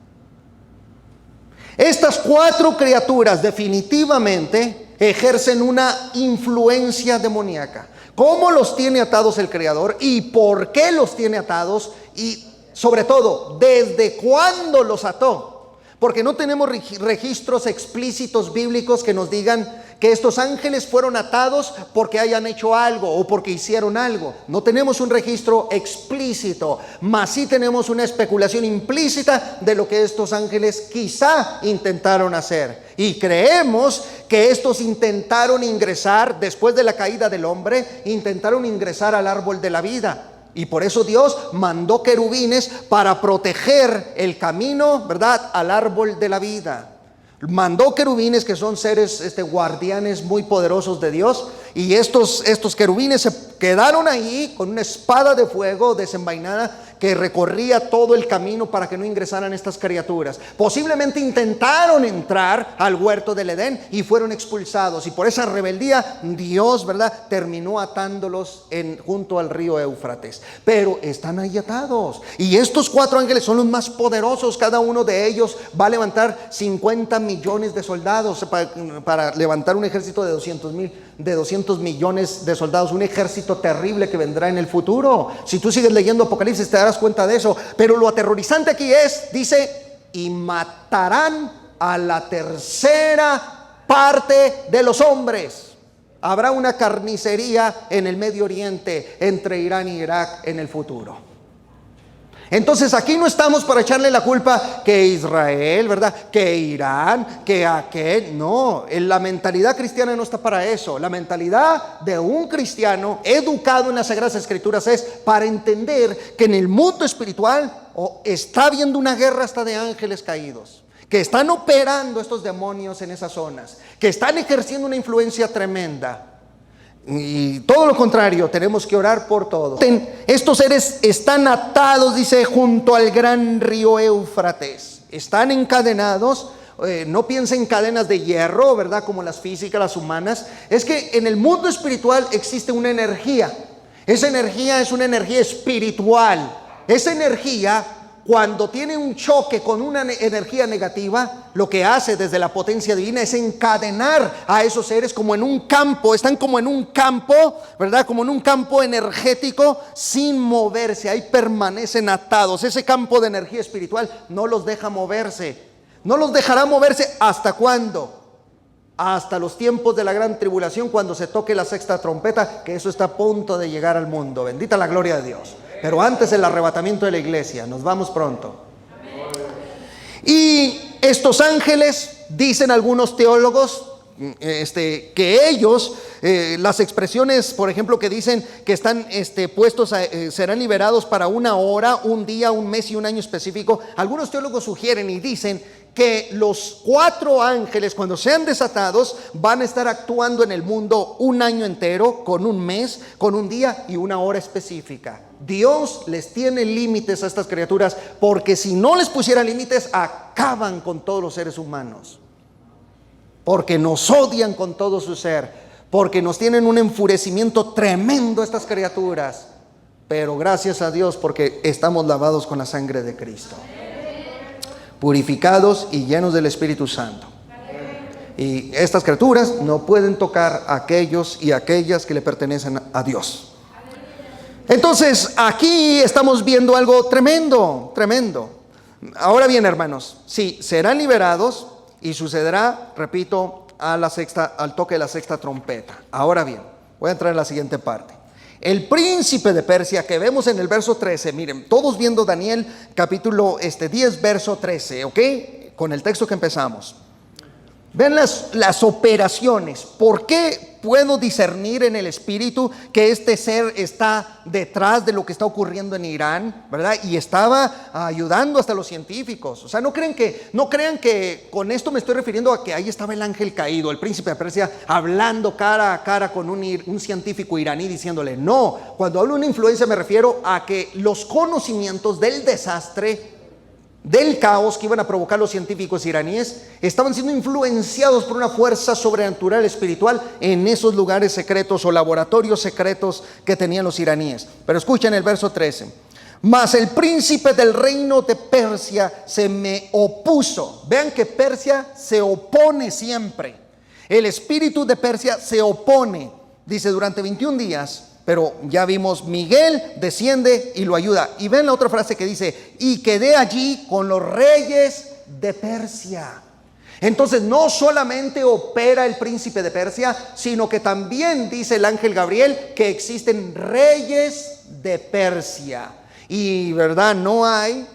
Estas 4 criaturas definitivamente ejercen una influencia demoníaca. ¿Cómo los tiene atados el Creador? ¿Y por qué los tiene atados? Y sobre todo, ¿desde cuándo los ató? Porque no tenemos registros explícitos bíblicos que nos digan que estos ángeles fueron atados porque hayan hecho algo o porque hicieron algo. No tenemos un registro explícito, mas sí tenemos una especulación implícita de lo que estos ángeles quizá intentaron hacer. Y creemos que estos intentaron ingresar, después de la caída del hombre, intentaron ingresar al árbol de la vida. Y por eso Dios mandó querubines para proteger el camino, ¿verdad?, al árbol de la vida. Mandó querubines, que son seres guardianes muy poderosos de Dios. Y estos querubines se quedaron ahí con una espada de fuego desenvainada que recorría todo el camino para que no ingresaran estas criaturas. Posiblemente intentaron entrar al huerto del Edén y fueron expulsados. Y por esa rebeldía Dios, ¿verdad?, terminó atándolos junto al río Éufrates. Pero están ahí atados. Y estos 4 ángeles son los más poderosos. Cada uno de ellos va a levantar 50 millones de soldados para levantar un ejército de 200 millones de soldados. Un ejército terrible que vendrá en el futuro. Si tú sigues leyendo Apocalipsis te darás cuenta de eso. Pero lo aterrorizante aquí dice, y matarán a la tercera parte de los hombres. Habrá una carnicería en el Medio Oriente entre Irán y Irak en el futuro. Entonces aquí no estamos para echarle la culpa que Israel, ¿verdad?, que Irán, que aquel. No, la mentalidad cristiana no está para eso. La mentalidad de un cristiano educado en las Sagradas Escrituras es para entender que en el mundo espiritual está habiendo una guerra hasta de ángeles caídos, que están operando estos demonios en esas zonas, que están ejerciendo una influencia tremenda. Y todo lo contrario, tenemos que orar por todo. Estos seres están atados, dice, junto al gran río Éufrates. Están encadenados. No piensen en cadenas de hierro, ¿verdad?, como las físicas, las humanas. Es que en el mundo espiritual existe una energía. Esa energía es una energía espiritual. Esa energía, cuando tiene un choque con una energía negativa, lo que hace desde la potencia divina es encadenar a esos seres como en un campo. Están como en un campo, ¿verdad?, como en un campo energético sin moverse. Ahí permanecen atados. Ese campo de energía espiritual no los deja moverse. No los dejará moverse. ¿Hasta cuándo? Hasta los tiempos de la gran tribulación, cuando se toque la 6ª trompeta, que eso está a punto de llegar al mundo. Bendita la gloria de Dios. Pero antes el arrebatamiento de la iglesia. Nos vamos pronto. Y estos ángeles, dicen algunos teólogos, que ellos, las expresiones, por ejemplo, que dicen que están puestos serán liberados para una hora, un día, un mes y un año específico. Algunos teólogos sugieren y dicen que los 4 ángeles, cuando sean desatados, van a estar actuando en el mundo un año entero, con un mes, con un día y una hora específica. Dios les tiene límites a estas criaturas, porque si no les pusiera límites, acaban con todos los seres humanos. Porque nos odian con todo su ser, porque nos tienen un enfurecimiento tremendo estas criaturas. Pero gracias a Dios, porque estamos lavados con la sangre de Cristo, purificados y llenos del Espíritu Santo. Y estas criaturas no pueden tocar a aquellos y aquellas que le pertenecen a Dios. Entonces aquí estamos viendo algo tremendo, tremendo. Ahora bien, hermanos, sí, serán liberados y sucederá, repito, al toque de la 6ª trompeta. Ahora bien, voy a entrar en la siguiente parte. El príncipe de Persia, que vemos en el verso 13, miren, todos viendo Daniel capítulo 10, verso 13, ¿ok? Con el texto que empezamos. Vean las operaciones. ¿Por qué puedo discernir en el espíritu que este ser está detrás de lo que está ocurriendo en Irán, ¿verdad? Y estaba ayudando hasta los científicos. O sea, no crean que con esto me estoy refiriendo a que ahí estaba el ángel caído, el príncipe de Persia, hablando cara a cara con un científico iraní, diciéndole, no. Cuando hablo de una influencia me refiero a que los conocimientos del desastre, del caos que iban a provocar los científicos iraníes, estaban siendo influenciados por una fuerza sobrenatural espiritual en esos lugares secretos o laboratorios secretos que tenían los iraníes. Pero escuchen el verso 13. Mas el príncipe del reino de Persia se me opuso. Vean que Persia se opone siempre. El espíritu de Persia se opone. Dice, durante 21 días. Pero ya vimos, Miguel desciende y lo ayuda. Y ven la otra frase que dice, y quedé allí con los reyes de Persia. Entonces no solamente opera el príncipe de Persia, sino que también dice el ángel Gabriel que existen reyes de Persia. Y verdad, no hay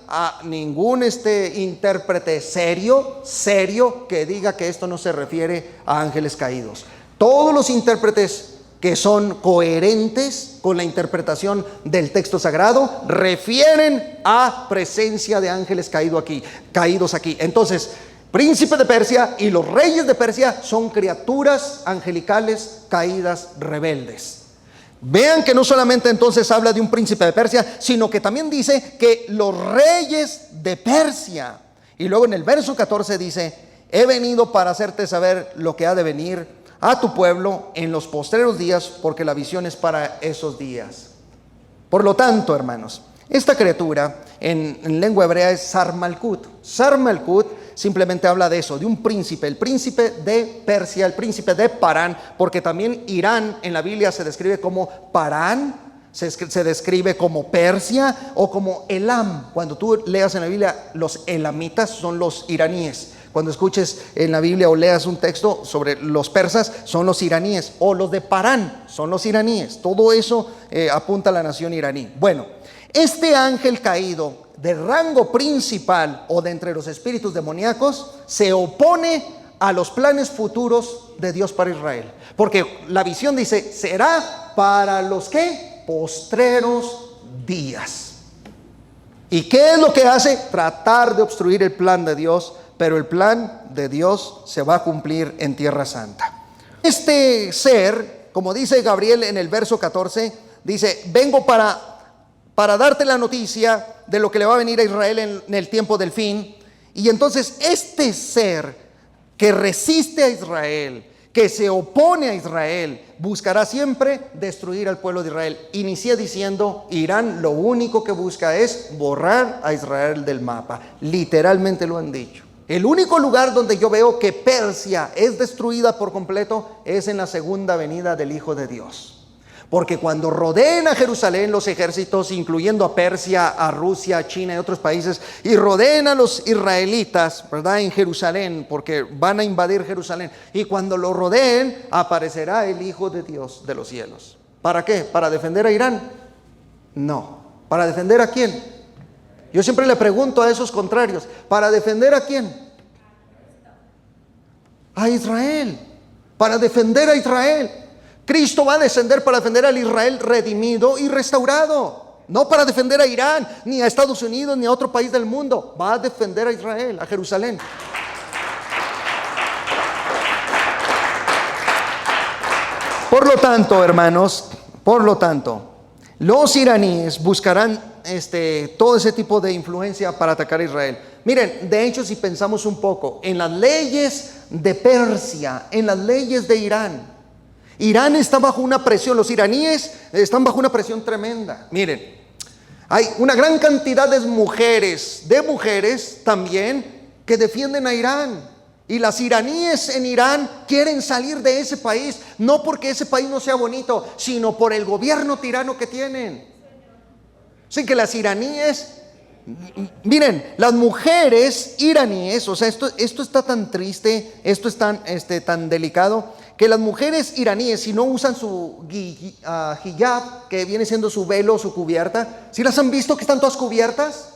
ningún intérprete serio que diga que esto no se refiere a ángeles caídos. Todos los intérpretes que son coherentes con la interpretación del texto sagrado refieren a presencia de ángeles caídos aquí. Entonces, príncipe de Persia y los reyes de Persia son criaturas angelicales caídas rebeldes. Vean que no solamente entonces habla de un príncipe de Persia, sino que también dice que los reyes de Persia. Y luego en el verso 14 dice, he venido para hacerte saber lo que ha de venir a tu pueblo en los postreros días, porque la visión es para esos días. Por lo tanto, hermanos, esta criatura en lengua hebrea es Sar Malkut. Sar Malkut simplemente habla de eso, de un príncipe, el príncipe de Persia, el príncipe de Parán, porque también Irán en la Biblia se describe como Parán, se describe como Persia o como Elam. Cuando tú leas en la Biblia, los elamitas son los iraníes. Cuando escuches en la Biblia o leas un texto sobre los persas, son los iraníes, o los de Parán son los iraníes. Todo eso apunta a la nación iraní. Bueno, este ángel caído de rango principal o de entre los espíritus demoníacos se opone a los planes futuros de Dios para Israel, porque la visión dice, será para los que postreros días. ¿Y qué es lo que hace? Tratar de obstruir el plan de Dios. Pero el plan de Dios se va a cumplir en Tierra Santa. Este ser, como dice Gabriel en el verso 14, dice, vengo para darte la noticia de lo que le va a venir a Israel en el tiempo del fin. Y entonces este ser que resiste a Israel, que se opone a Israel, buscará siempre destruir al pueblo de Israel. Inicié diciendo, Irán lo único que busca es borrar a Israel del mapa. Literalmente lo han dicho. El único lugar donde yo veo que Persia es destruida por completo es en la segunda venida del Hijo de Dios. Porque cuando rodeen a Jerusalén los ejércitos, incluyendo a Persia, a Rusia, a China y otros países, y rodeen a los israelitas, ¿verdad?, en Jerusalén, porque van a invadir Jerusalén, y cuando lo rodeen, aparecerá el Hijo de Dios de los cielos. ¿Para qué? ¿Para defender a Irán? No. ¿Para defender a quién? Yo siempre le pregunto a esos contrarios, ¿para defender a quién? A Israel. Para defender a Israel. Cristo va a descender para defender al Israel redimido y restaurado. No para defender a Irán, ni a Estados Unidos, ni a otro país del mundo. Va a defender a Israel, a Jerusalén. Por lo tanto, hermanos, los iraníes buscarán todo ese tipo de influencia para atacar a Israel. Miren, de hecho, si pensamos un poco en las leyes de Persia, en las leyes de Irán, Irán está bajo una presión, los iraníes están bajo una presión tremenda. Miren, hay una gran cantidad de mujeres también que defienden a Irán. Y las iraníes en Irán quieren salir de ese país, no porque ese país no sea bonito, sino por el gobierno tirano que tienen. Así que las iraníes, miren, las mujeres iraníes, o sea, esto está tan triste, esto es tan delicado, que las mujeres iraníes, si no usan su hijab, que viene siendo su velo, su cubierta, ¿sí las han visto que están todas cubiertas?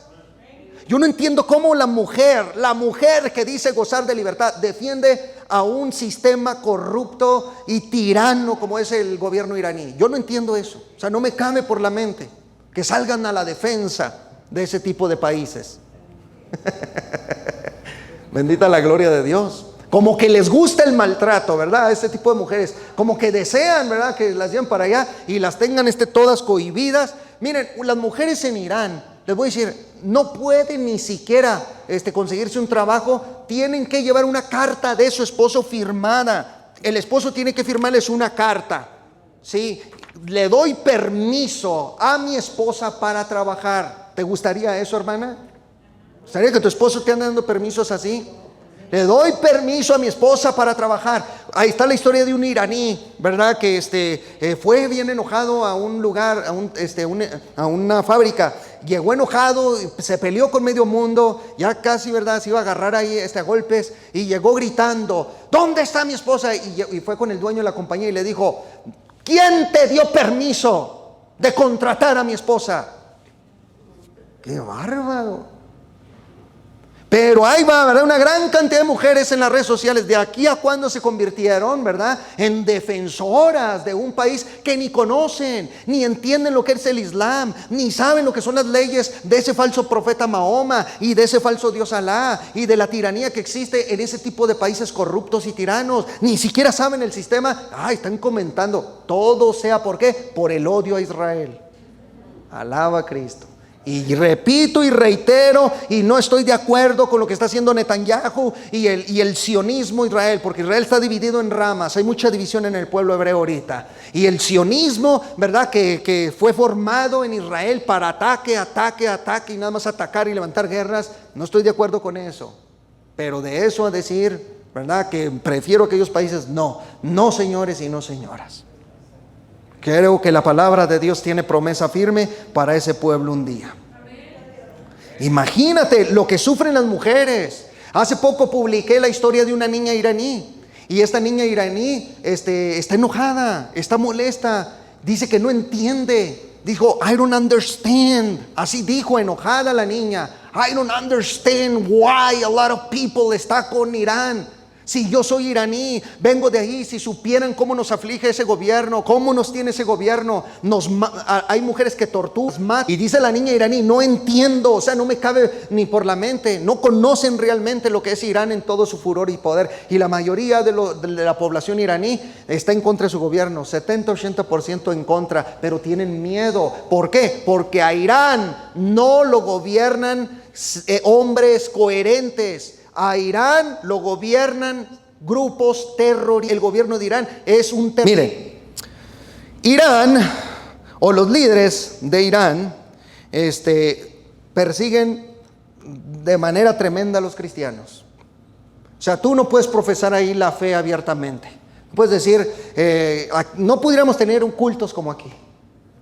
Yo no entiendo cómo la mujer que dice gozar de libertad, defiende a un sistema corrupto y tirano como es el gobierno iraní. Yo no entiendo eso. O sea, no me cabe por la mente que salgan a la defensa de ese tipo de países. Bendita la gloria de Dios. Como que les gusta el maltrato, ¿verdad? A este tipo de mujeres. Como que desean, ¿verdad? Que las lleven para allá y las tengan todas cohibidas. Miren, las mujeres en Irán, les voy a decir, no pueden ni siquiera conseguirse un trabajo. Tienen que llevar una carta de su esposo firmada. El esposo tiene que firmarles una carta. Sí, le doy permiso a mi esposa para trabajar. ¿Te gustaría eso, hermana? ¿Gustaría que tu esposo te ande dando permisos así? Le doy permiso a mi esposa para trabajar. Ahí está la historia de un iraní, ¿verdad? Que fue bien enojado a un lugar, a una fábrica. Llegó enojado, se peleó con medio mundo, ya casi, ¿verdad? Se iba a agarrar ahí a golpes y llegó gritando, ¿dónde está mi esposa? Y fue con el dueño de la compañía y le dijo, ¿quién te dio permiso de contratar a mi esposa? ¡Qué bárbaro! Pero ahí va, ¿verdad? Una gran cantidad de mujeres en las redes sociales, de aquí a cuando se convirtieron, ¿verdad?, en defensoras de un país que ni conocen, ni entienden lo que es el Islam, ni saben lo que son las leyes de ese falso profeta Mahoma y de ese falso Dios Alá y de la tiranía que existe en ese tipo de países corruptos y tiranos. Ni siquiera saben el sistema. Están comentando. Todo sea, ¿por qué? Por el odio a Israel. Alaba a Cristo. Y repito y reitero, y no estoy de acuerdo con lo que está haciendo Netanyahu y el sionismo Israel, porque Israel está dividido en ramas. Hay mucha división en el pueblo hebreo ahorita. Y el sionismo, ¿verdad?, que fue formado en Israel para ataque y nada más atacar y levantar guerras. No estoy de acuerdo con eso. Pero de eso a decir, ¿verdad?, que prefiero aquellos países, no señores y no señoras. Creo que la palabra de Dios tiene promesa firme para ese pueblo un día. Imagínate lo que sufren las mujeres. Hace poco publiqué la historia de una niña iraní. Y esta niña iraní está enojada, está molesta. Dice que no entiende. Dijo, I don't understand. Así dijo, enojada la niña. I don't understand why a lot of people está con Irán. Si yo soy iraní, vengo de ahí, si supieran cómo nos aflige ese gobierno, cómo nos tiene ese gobierno, hay mujeres que torturan. Y dice la niña iraní, no entiendo, o sea, no me cabe ni por la mente, no conocen realmente lo que es Irán en todo su furor y poder. Y la mayoría de la población iraní está en contra de su gobierno, 70-80% en contra, pero tienen miedo. ¿Por qué? Porque a Irán no lo gobiernan hombres coherentes. A Irán lo gobiernan grupos terroristas. El gobierno de Irán es un terrorista. Miren, Irán o los líderes de Irán persiguen de manera tremenda a los cristianos. O sea, tú no puedes profesar ahí la fe abiertamente. Puedes decir, no pudiéramos tener cultos como aquí.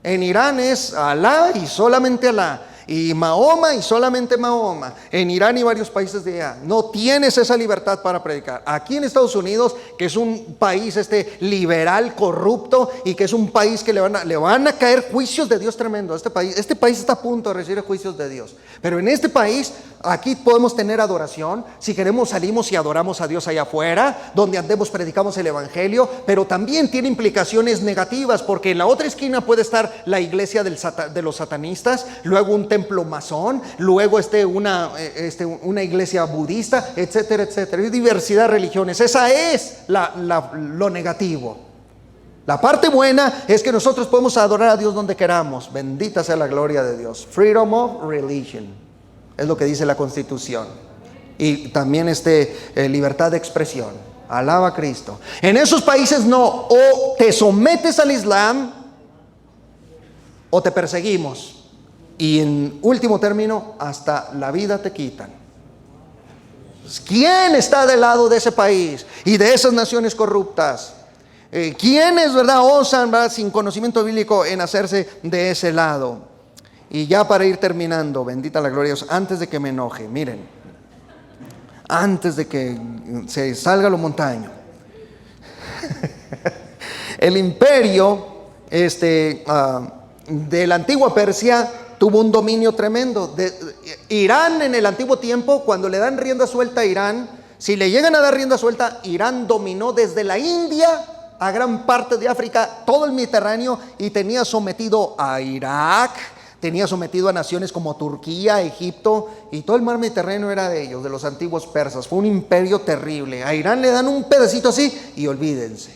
En Irán es Alá y solamente Alá. Y Mahoma y solamente Mahoma. En Irán y varios países de allá no tienes esa libertad para predicar. Aquí en Estados Unidos, que es un país liberal, corrupto, y que es un país que le van a caer juicios de Dios tremendo. Este país está a punto de recibir juicios de Dios. Pero en este país, aquí podemos tener adoración. Si queremos salimos y adoramos a Dios allá afuera, donde andemos predicamos el evangelio. Pero también tiene implicaciones negativas, porque en la otra esquina puede estar la iglesia de los satanistas, luego un templo masón, luego una iglesia budista, etcétera, etcétera. Hay diversidad de religiones. Esa es lo negativo. La parte buena es que nosotros podemos adorar a Dios donde queramos. Bendita sea la gloria de Dios. Freedom of religion. Es lo que dice la Constitución. Y también libertad de expresión. Alaba a Cristo. En esos países no. O te sometes al Islam o te perseguimos. Y en último término, hasta la vida te quitan. ¿Quién está del lado de ese país y de esas naciones corruptas? ¿Quiénes, verdad, osan, verdad, sin conocimiento bíblico en hacerse de ese lado? Y ya para ir terminando, bendita la gloria de Dios, antes de que me enoje, miren, antes de que se salga lo montaño, el imperio de la antigua Persia tuvo un dominio tremendo. Irán en el antiguo tiempo, cuando le dan rienda suelta a Irán, si le llegan a dar rienda suelta, Irán dominó desde la India a gran parte de África, todo el Mediterráneo, y tenía sometido a Irak, tenía sometido a naciones como Turquía, Egipto, y todo el mar Mediterráneo era de ellos, de los antiguos persas. Fue un imperio terrible. A Irán le dan un pedacito así y olvídense.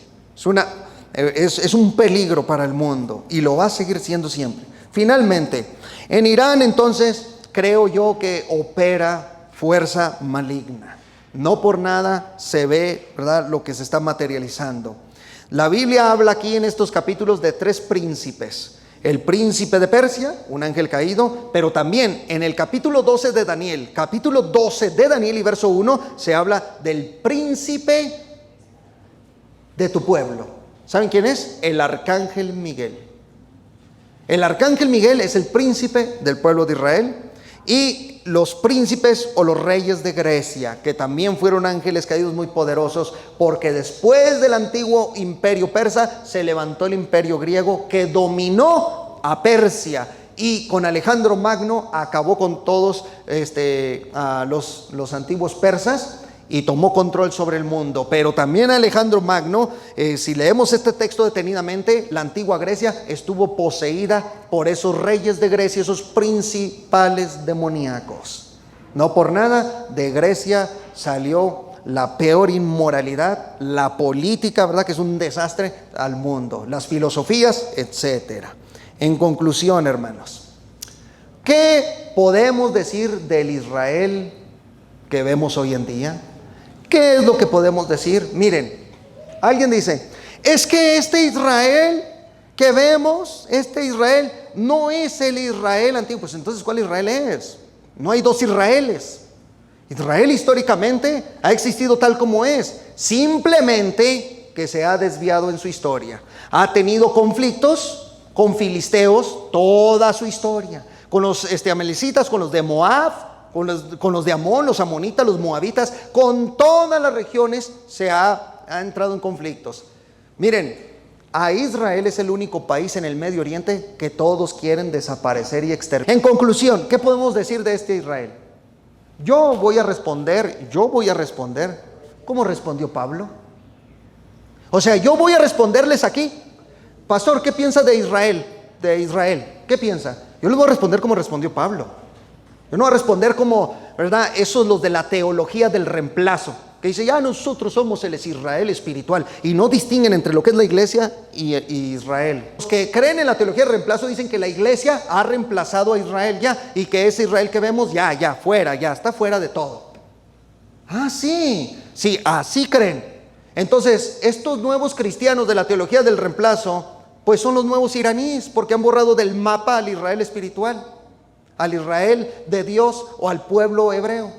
Es un peligro para el mundo y lo va a seguir siendo siempre. Finalmente, en Irán entonces creo yo que opera fuerza maligna. No por nada se ve, ¿verdad?, lo que se está materializando. La Biblia habla aquí en estos capítulos de 3 príncipes. El príncipe de Persia, un ángel caído, pero también en el capítulo 12 de Daniel, y verso 1, se habla del príncipe de tu pueblo. ¿Saben quién es? El arcángel Miguel. El arcángel Miguel es el príncipe del pueblo de Israel, y los príncipes o los reyes de Grecia, que también fueron ángeles caídos muy poderosos, porque después del antiguo imperio persa se levantó el imperio griego que dominó a Persia, y con Alejandro Magno acabó con todos los antiguos persas y tomó control sobre el mundo. Pero también Alejandro Magno, si leemos este texto detenidamente, la antigua Grecia estuvo poseída por esos reyes de Grecia, esos principales demoníacos. No por nada de Grecia salió la peor inmoralidad, la política, ¿verdad?, que es un desastre al mundo, las filosofías, etcétera. En conclusión, hermanos, ¿qué podemos decir del Israel que vemos hoy en día? ¿Qué es lo que podemos decir? Miren, alguien dice, es que este Israel que vemos, este Israel no es el Israel antiguo. Pues entonces, ¿cuál Israel es? No hay 2 Israeles. Israel históricamente ha existido tal como es, simplemente que se ha desviado en su historia. Ha tenido conflictos con filisteos toda su historia, con los amalecitas, con los de Moab, con los de Amón, los amonitas, los moabitas, con todas las regiones se ha entrado en conflictos. Miren, a Israel es el único país en el Medio Oriente que todos quieren desaparecer y exterminar. En conclusión, ¿qué podemos decir de este Israel? Yo voy a responder ¿cómo respondió Pablo? O sea, yo voy a responderles aquí. Pastor, ¿qué piensa de Israel? ¿Qué piensa? Yo les voy a responder como respondió Pablo. Yo no voy a responder como, ¿verdad?, esos los de la teología del reemplazo, que dice, ya nosotros somos el Israel espiritual, y no distinguen entre lo que es la iglesia y Israel. Los que creen en la teología del reemplazo dicen que la iglesia ha reemplazado a Israel ya, y que ese Israel que vemos ya está fuera de todo. Ah, sí, así creen. Entonces, estos nuevos cristianos de la teología del reemplazo, pues son los nuevos iraníes, porque han borrado del mapa al Israel espiritual, al Israel de Dios o al pueblo hebreo.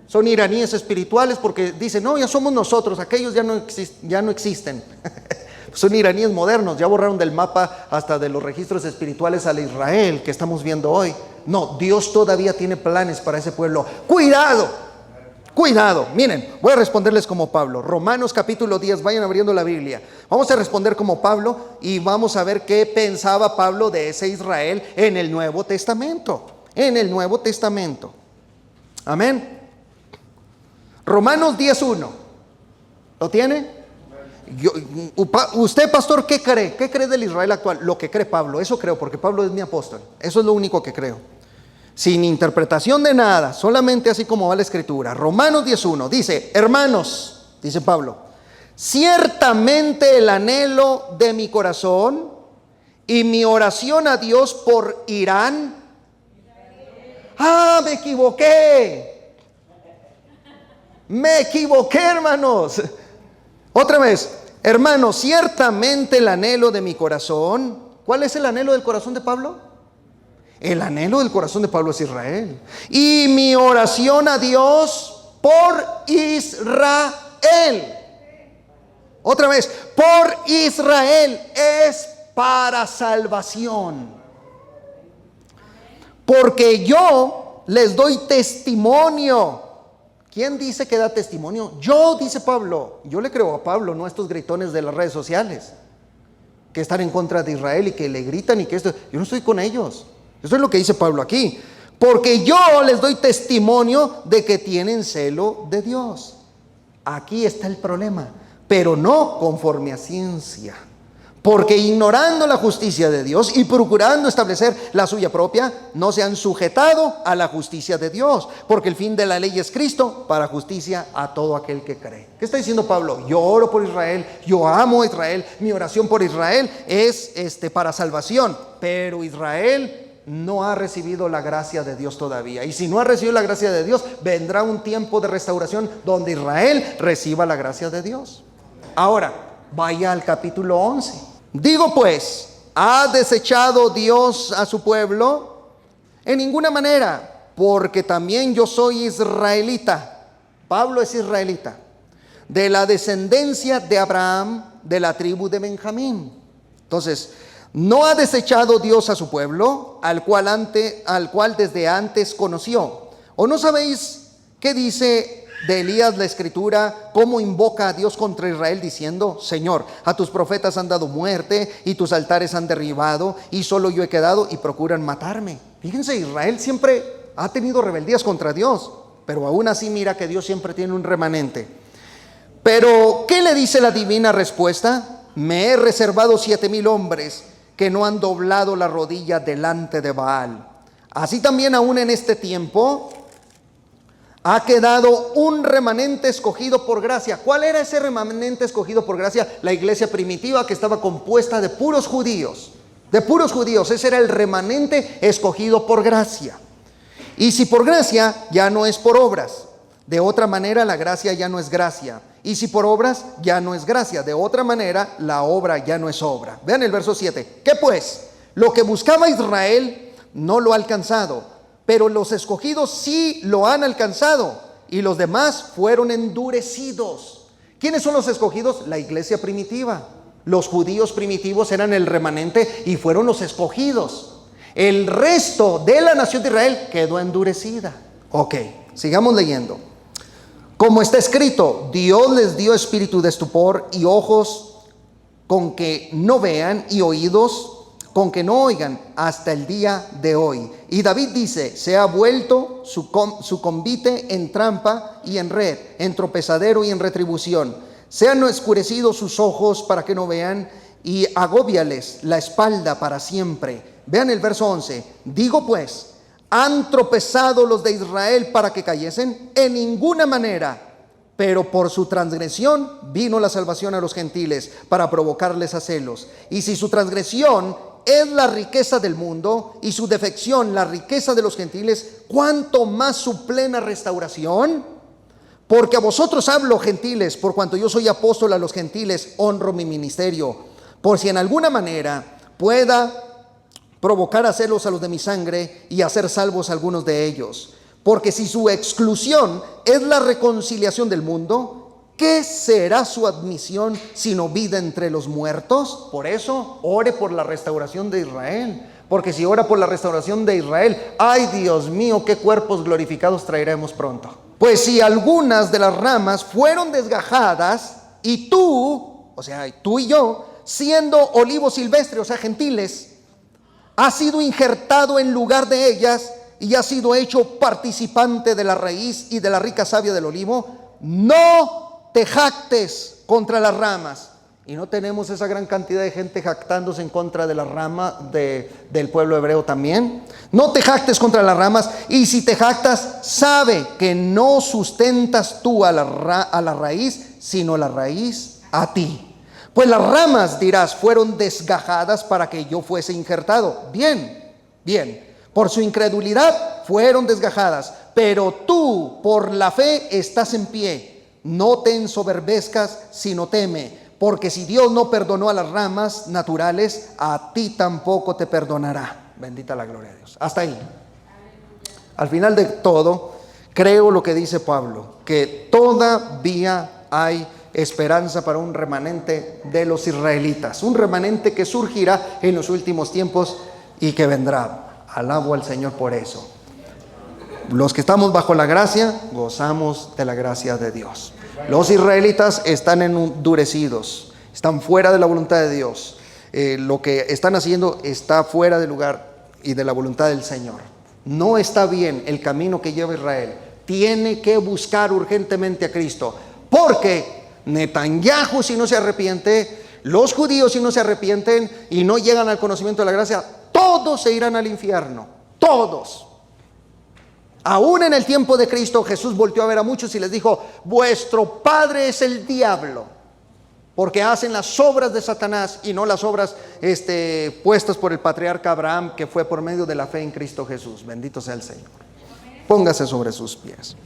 Son iraníes espirituales porque dicen, no, ya somos nosotros, aquellos ya no existen. Son iraníes modernos, ya borraron del mapa hasta de los registros espirituales al Israel que estamos viendo hoy. No, Dios todavía tiene planes para ese pueblo. Cuidado, miren, voy a responderles como Pablo. Romanos capítulo 10, vayan abriendo la Biblia. Vamos a responder como Pablo y vamos a ver qué pensaba Pablo de ese Israel en el Nuevo Testamento. Amén. Romanos 10:1. ¿Lo tiene? Usted, pastor, ¿qué cree? ¿Qué cree del Israel actual? Lo que cree Pablo, eso creo, porque Pablo es mi apóstol. Eso es lo único que creo. Sin interpretación de nada, solamente así como va la escritura. Romanos 10:1 dice, hermanos, dice Pablo, Ciertamente el anhelo de mi corazón y mi oración a Dios por Irán. ¡Ah, me equivoqué! Me equivoqué, hermanos. Otra vez, hermanos, ciertamente el anhelo de mi corazón. ¿Cuál es el anhelo del corazón de Pablo? El anhelo del corazón de Pablo es Israel. Y mi oración a Dios por Israel. Otra vez, por Israel es para salvación. Porque yo les doy testimonio. ¿Quién dice que da testimonio? Yo, dice Pablo. Yo le creo a Pablo, no a estos gritones de las redes sociales que están en contra de Israel y que le gritan y que esto. Yo no estoy con ellos. Eso es lo que dice Pablo aquí. Porque yo les doy testimonio de que tienen celo de Dios. Aquí está el problema. Pero no conforme a ciencia. Porque ignorando la justicia de Dios y procurando establecer la suya propia, no se han sujetado a la justicia de Dios. Porque el fin de la ley es Cristo para justicia a todo aquel que cree. ¿Qué está diciendo Pablo? Yo oro por Israel, yo amo a Israel, mi oración por Israel es para salvación. Pero Israel no ha recibido la gracia de Dios todavía. Y si no ha recibido la gracia de Dios, vendrá un tiempo de restauración donde Israel reciba la gracia de Dios. Ahora, vaya al capítulo 11. Digo pues, ¿ha desechado Dios a su pueblo? En ninguna manera, porque también yo soy israelita. Pablo es israelita, de la descendencia de Abraham, de la tribu de Benjamín. Entonces, ¿no ha desechado Dios a su pueblo, al cual desde antes conoció? ¿O no sabéis qué dice de Elías la escritura, cómo invoca a Dios contra Israel diciendo: Señor, a tus profetas han dado muerte y tus altares han derribado y solo yo he quedado y procuran matarme? Fíjense, Israel siempre ha tenido rebeldías contra Dios, pero aún así mira que Dios siempre tiene un remanente. Pero ¿qué le dice la divina respuesta? Me he reservado 7,000 hombres que no han doblado la rodilla delante de Baal. Así también aún en este tiempo ha quedado un remanente escogido por gracia. ¿Cuál era ese remanente escogido por gracia? La iglesia primitiva, que estaba compuesta de puros judíos. De puros judíos. Ese era el remanente escogido por gracia. Y si por gracia, ya no es por obras. De otra manera, la gracia ya no es gracia. Y si por obras, ya no es gracia. De otra manera, la obra ya no es obra. Vean el verso 7. ¿Qué pues? Lo que buscaba Israel no lo ha alcanzado, pero los escogidos sí lo han alcanzado, y los demás fueron endurecidos. ¿Quiénes son los escogidos? La iglesia primitiva. Los judíos primitivos eran el remanente y fueron los escogidos. El resto de la nación de Israel quedó endurecida. Ok, sigamos leyendo. Como está escrito, Dios les dio espíritu de estupor y ojos con que no vean y oídos con que no oigan hasta el día de hoy. Y David dice: se ha vuelto su convite en trampa y en red, en tropezadero y en retribución. Se han oscurecido sus ojos para que no vean, y agóbiales la espalda para siempre. Vean el verso 11. Digo pues, ¿han tropezado los de Israel para que cayesen? En ninguna manera. Pero por su transgresión vino la salvación a los gentiles, para provocarles a celos. Y si su transgresión es la riqueza del mundo y su defección la riqueza de los gentiles, ¿cuánto más su plena restauración? Porque a vosotros hablo, gentiles, por cuanto yo soy apóstol a los gentiles, honro mi ministerio, por si en alguna manera pueda provocar a celos a los de mi sangre y hacer salvos a algunos de ellos. Porque si su exclusión es la reconciliación del mundo, ¿qué será su admisión sino vida entre los muertos? Por eso, ore por la restauración de Israel. Porque si ora por la restauración de Israel, ¡ay, Dios mío, qué cuerpos glorificados traeremos pronto! Pues si algunas de las ramas fueron desgajadas, y tú, o sea, tú y yo, siendo olivo silvestre, o sea, gentiles, has sido injertado en lugar de ellas y has sido hecho participante de la raíz y de la rica savia del olivo, no te jactes contra las ramas. Y no tenemos esa gran cantidad de gente jactándose en contra de la rama del pueblo hebreo también. No te jactes contra las ramas, y si te jactas, sabe que no sustentas tú a la raíz, sino la raíz a ti. Pues las ramas, dirás, fueron desgajadas para que yo fuese injertado. Bien, bien. Por su incredulidad fueron desgajadas, pero tú por la fe estás en pie. No te ensoberbezcas, sino teme, porque si Dios no perdonó a las ramas naturales, a ti tampoco te perdonará. Bendita la gloria de Dios. Hasta ahí. Al final de todo, creo lo que dice Pablo, que todavía hay esperanza para un remanente de los israelitas, un remanente que surgirá en los últimos tiempos y que vendrá. Alabo al Señor por eso. Los que estamos bajo la gracia, gozamos de la gracia de Dios. Los israelitas están endurecidos, están fuera de la voluntad de Dios. Lo que están haciendo está fuera del lugar y de la voluntad del Señor. No está bien el camino que lleva Israel. Tiene que buscar urgentemente a Cristo, porque Netanyahu, si no se arrepiente, los judíos, si no se arrepienten y no llegan al conocimiento de la gracia, todos se irán al infierno, todos. Aún en el tiempo de Cristo, Jesús volteó a ver a muchos y les dijo: vuestro padre es el diablo, porque hacen las obras de Satanás y no las obras puestas por el patriarca Abraham, que fue por medio de la fe en Cristo Jesús. Bendito sea el Señor. Póngase sobre sus pies.